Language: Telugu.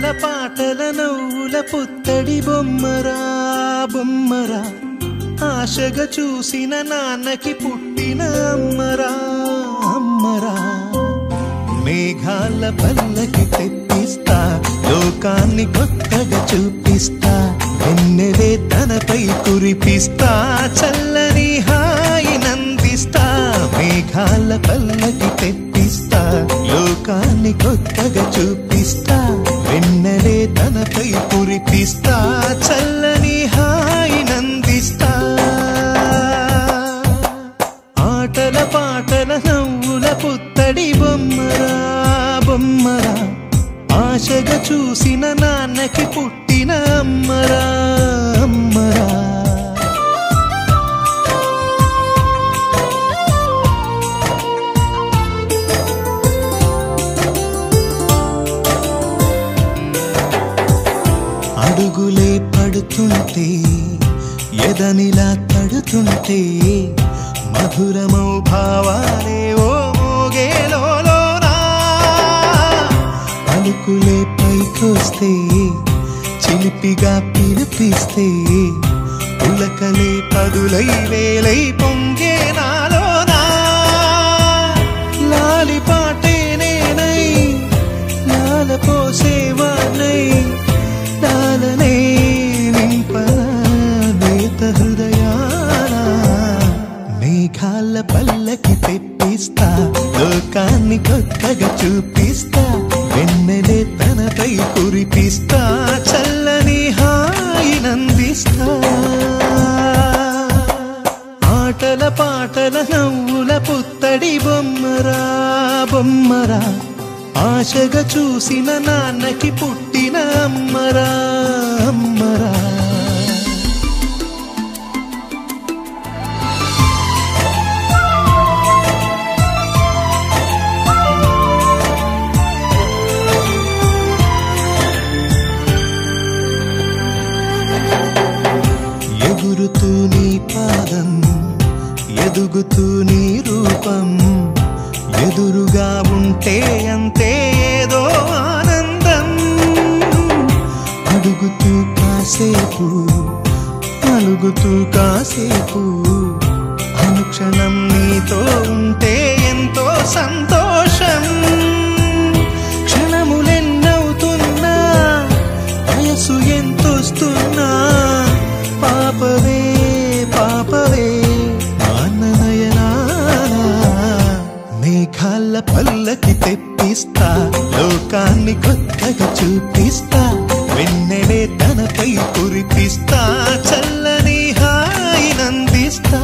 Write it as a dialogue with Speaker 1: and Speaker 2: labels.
Speaker 1: ఆటల పాటల నవ్వుల పుత్తడి బొమ్మరా బొమ్మరా ఆశగా చూసిన నాన్నకి పుట్టిన అమ్మరా అమ్మరా మేఘాల పల్లకి తెప్పిస్తా లోకాన్ని కొత్తగా చూపిస్తా వెన్నెలే తనపై కురిపిస్తా చల్లని హాయినందిస్తా మేఘాల పల్లకి తెప్పిస్తా లోకాన్ని కొత్తగా చూపిస్తా వెన్నెలే తనపై కురిపిస్తా చల్లని హాయినందిస్తా ఆటల పాటల నవ్వుల పుత్తడి బొమ్మరా బొమ్మరా ఆశగా చూసిన నాన్నకి పుట్టిన అమ్మరా అమ్మరా అడుగులే పడుతుంటే ఎదనిలా తడుతుంటే మధురమౌ భావాలే ఓ మోగేలోనా పలుకులే పైకొస్తే చిలిపిగా పిలిపిస్తే ఉలకలే పదులై వేలై పొంగే నాలోనా లాలి పాటే నేనై లాల పోసేవానై లాలనే నింపనా నేత హృదయాన మేఘాల పల్లకి తెప్పిస్తా లోకాన్ని కొత్తగా చూపిస్తా వెన్నెలే తనపై కురిపిస్తా చల్లని హాయినందిస్తా ఆటల పాటల నవ్వుల పుత్తడి బొమ్మరా బొమ్మరా ఆశగా చూసిన నాన్నకి పుట్టిన అమ్మరా అమ్మరా ఎగురుతూ నీ పాదం ఎదుగుతూ నీ రూపం ఎదురుగా ఉంటే అంతే ఏదో ఆనందం అడుగుతూ కాసేపు అలుగుతూ కాసేపు అనుక్షణం నీతో ఉంటే ఎంతో సంతోషం క్షణములెన్నవుతున్నా వయసు ఎంతొస్తున్నా పాపవే పాపవే ఆననయనా మేఘాల పల్లకి తెప్పిస్తా లోకాన్ని కొత్తగా చూపిస్తా వెన్నెలే తనపై కురిపిస్తా చల్లని హాయినందిస్తా